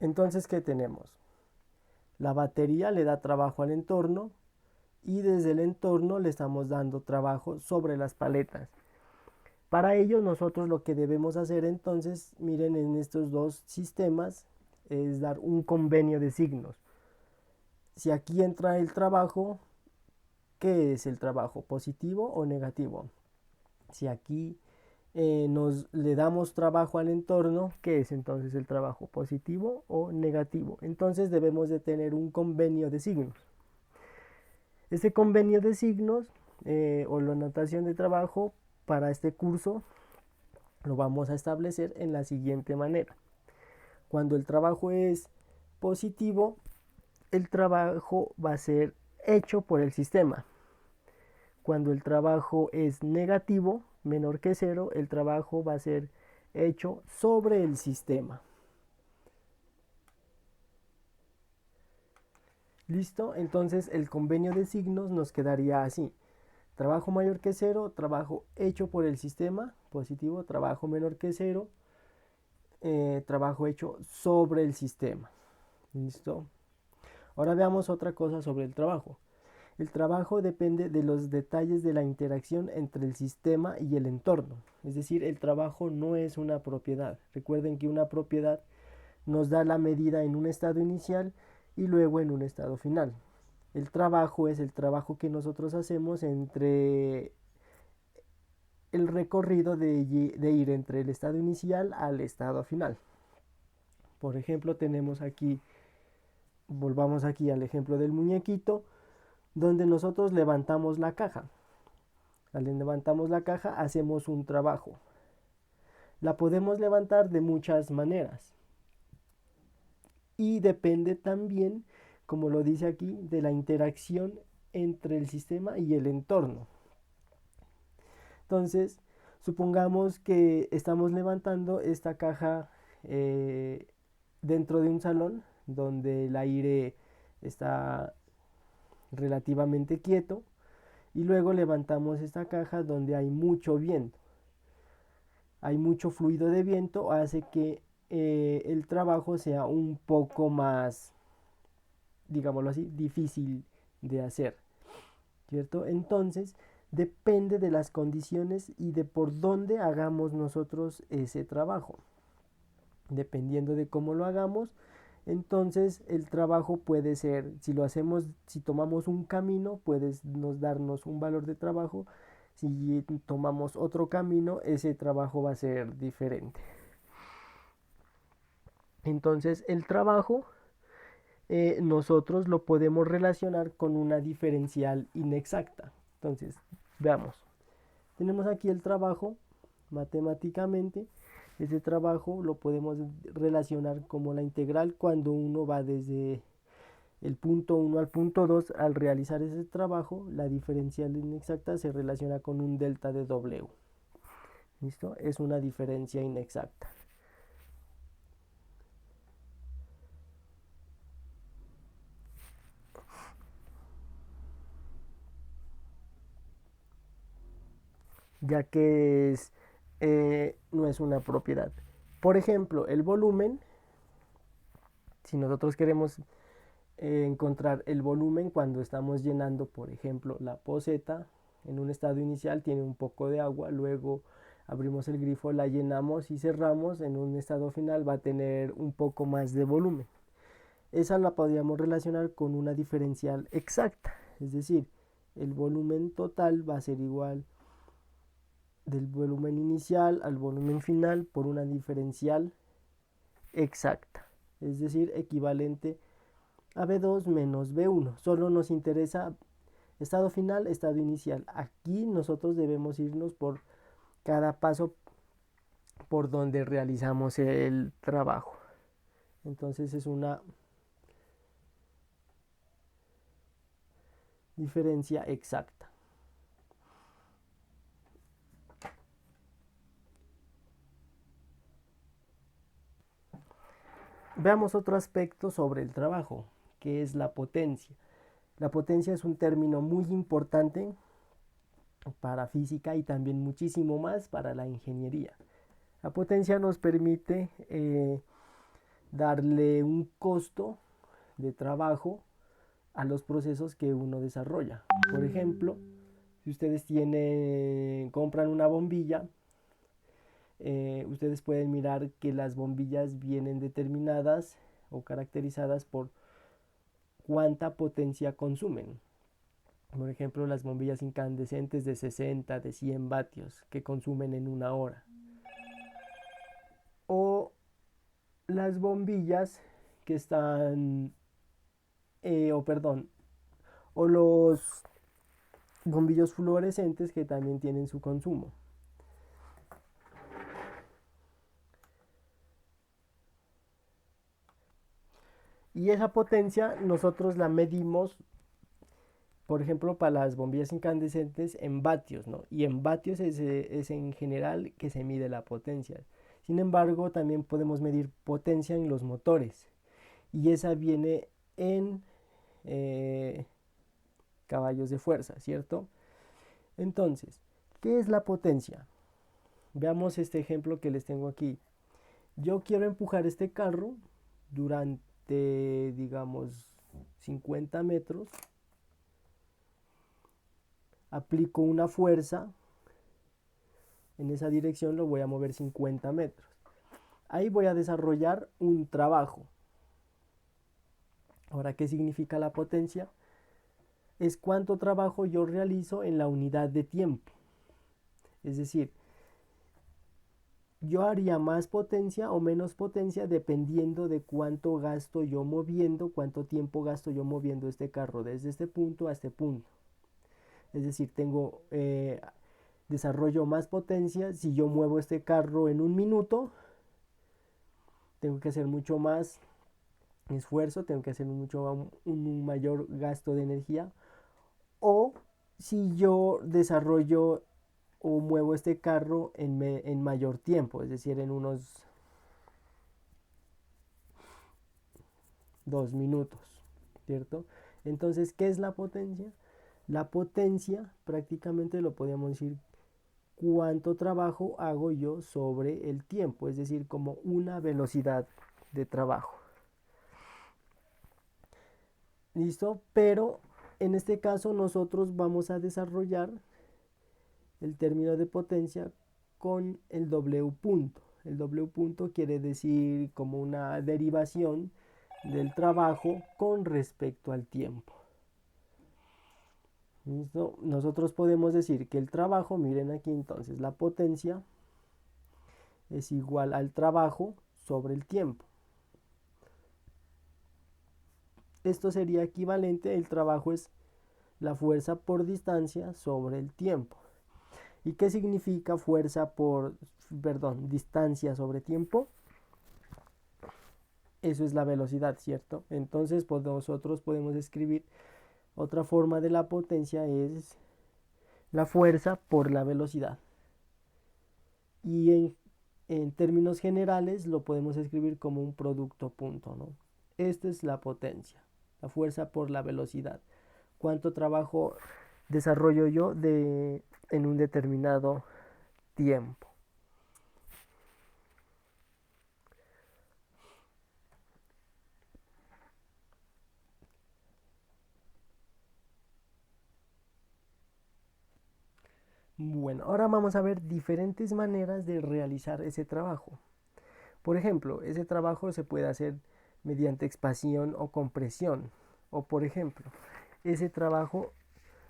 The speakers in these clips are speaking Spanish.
Entonces, ¿qué tenemos? La batería le da trabajo al entorno y desde el entorno le estamos dando trabajo sobre las paletas. Para ello nosotros lo que debemos hacer entonces, miren en estos dos sistemas, es dar un convenio de signos. Si aquí entra el trabajo, ¿qué es el trabajo? ¿Positivo o negativo? Si aquí nos le damos trabajo al entorno, ¿qué es entonces el trabajo? ¿Positivo o negativo? Entonces debemos de tener un convenio de signos. Este convenio de signos o la anotación de trabajo para este curso lo vamos a establecer en la siguiente manera. Cuando el trabajo es positivo, el trabajo va a ser hecho por el sistema. Cuando el trabajo es negativo, menor que cero, el trabajo va a ser hecho sobre el sistema. ¿Listo? Entonces el convenio de signos nos quedaría así. Trabajo mayor que cero, trabajo hecho por el sistema, positivo. Trabajo menor que cero, trabajo hecho sobre el sistema. ¿Listo? Ahora veamos otra cosa sobre el trabajo. El trabajo depende de los detalles de la interacción entre el sistema y el entorno. Es decir, el trabajo no es una propiedad. Recuerden que una propiedad nos da la medida en un estado inicial y luego en un estado final. El trabajo es el trabajo que nosotros hacemos entre el recorrido de ir entre el estado inicial al estado final. Por ejemplo, tenemos aquí, volvamos aquí al ejemplo del muñequito, donde nosotros levantamos la caja. Al levantamos la caja hacemos un trabajo. La podemos levantar de muchas maneras. Y depende también, como lo dice aquí, de la interacción entre el sistema y el entorno. Entonces, supongamos que estamos levantando esta caja dentro de un salón donde el aire está relativamente quieto y luego levantamos esta caja donde hay mucho viento. Hay mucho fluido de viento, hace que el trabajo sea un poco más, digámoslo así, difícil de hacer, ¿cierto? Entonces, depende de las condiciones y de por dónde hagamos nosotros ese trabajo. Dependiendo de cómo lo hagamos, entonces el trabajo puede ser, si lo hacemos, si tomamos un camino, puede darnos un valor de trabajo. Si tomamos otro camino, ese trabajo va a ser diferente. Entonces el trabajo nosotros lo podemos relacionar con una diferencial inexacta. Entonces, veamos. Tenemos aquí el trabajo matemáticamente. Ese trabajo lo podemos relacionar como la integral cuando uno va desde el punto 1 al punto 2. Al realizar ese trabajo, la diferencial inexacta se relaciona con un delta de W. ¿Listo? Es una diferencia inexacta. Ya que no es una propiedad. Por ejemplo, el volumen, si nosotros queremos encontrar el volumen cuando estamos llenando, por ejemplo, la poceta, en un estado inicial tiene un poco de agua, luego abrimos el grifo, la llenamos y cerramos, en un estado final va a tener un poco más de volumen. Esa la podríamos relacionar con una diferencial exacta, es decir, el volumen total va a ser igual del volumen inicial al volumen final por una diferencial exacta, es decir, equivalente a B2 menos B1. Solo nos interesa estado final, estado inicial. Aquí nosotros debemos irnos por cada paso por donde realizamos el trabajo. Entonces es una diferencia exacta. Veamos otro aspecto sobre el trabajo, que es la potencia. La potencia es un término muy importante para física y también muchísimo más para la ingeniería. La potencia nos permite darle un costo de trabajo a los procesos que uno desarrolla. Por ejemplo, si ustedes compran una bombilla, ustedes pueden mirar que las bombillas vienen determinadas o caracterizadas por cuánta potencia consumen. Por ejemplo, las bombillas incandescentes de 60, de 100 vatios que consumen en una hora. O las bombillas que están, o los bombillos fluorescentes que también tienen su consumo. Y esa potencia nosotros la medimos, por ejemplo, para las bombillas incandescentes en vatios, ¿no? Y en vatios es en general que se mide la potencia. Sin embargo, también podemos medir potencia en los motores. Y esa viene en caballos de fuerza, ¿cierto? Entonces, ¿qué es la potencia? Veamos este ejemplo que les tengo aquí. Yo quiero empujar este carro durante, digamos, 50 metros. Aplico una fuerza. En esa dirección lo voy a mover 50 metros. Ahí voy a desarrollar un trabajo. Ahora, ¿qué significa la potencia? Es cuánto trabajo yo realizo en la unidad de tiempo. Es decir, yo haría más potencia o menos potencia dependiendo de cuánto gasto yo moviendo, cuánto tiempo gasto yo moviendo este carro desde este punto a este punto. Es decir, desarrollo más potencia si yo muevo este carro en un minuto. Tengo que hacer mucho más esfuerzo, tengo que hacer un mayor gasto de energía. O si yo desarrollo o muevo este carro en mayor tiempo, es decir, en unos 2 minutos, ¿cierto? Entonces, ¿qué es la potencia? La potencia prácticamente lo podríamos decir cuánto trabajo hago yo sobre el tiempo, es decir, como una velocidad de trabajo. ¿Listo? Pero en este caso nosotros vamos a desarrollar el término de potencia con el W punto. El W punto quiere decir como una derivación del trabajo con respecto al tiempo. ¿Listo? Nosotros podemos decir que el trabajo, miren aquí entonces, la potencia es igual al trabajo sobre el tiempo. Esto sería equivalente, el trabajo es la fuerza por distancia sobre el tiempo. ¿Y qué significa distancia sobre tiempo? Eso es la velocidad, ¿cierto? Entonces, pues nosotros podemos escribir otra forma de la potencia es la fuerza por la velocidad. Y en términos generales lo podemos escribir como un producto punto, ¿no? Esta es la potencia, la fuerza por la velocidad. ¿Cuánto trabajo desarrollo yo en un determinado tiempo? Bueno, ahora vamos a ver diferentes maneras de realizar ese trabajo. Por ejemplo, ese trabajo se puede hacer mediante expansión o compresión. O por ejemplo, ese trabajo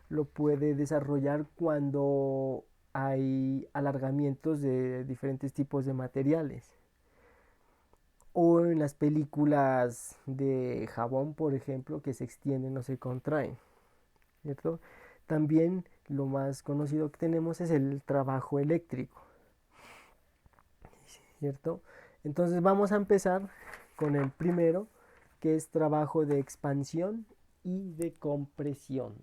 lo puede desarrollar cuando hay alargamientos de diferentes tipos de materiales. O en las películas de jabón, por ejemplo, que se extienden o se contraen, ¿cierto? También lo más conocido que tenemos es el trabajo eléctrico, ¿cierto? Entonces vamos a empezar con el primero, que es trabajo de expansión y de compresión.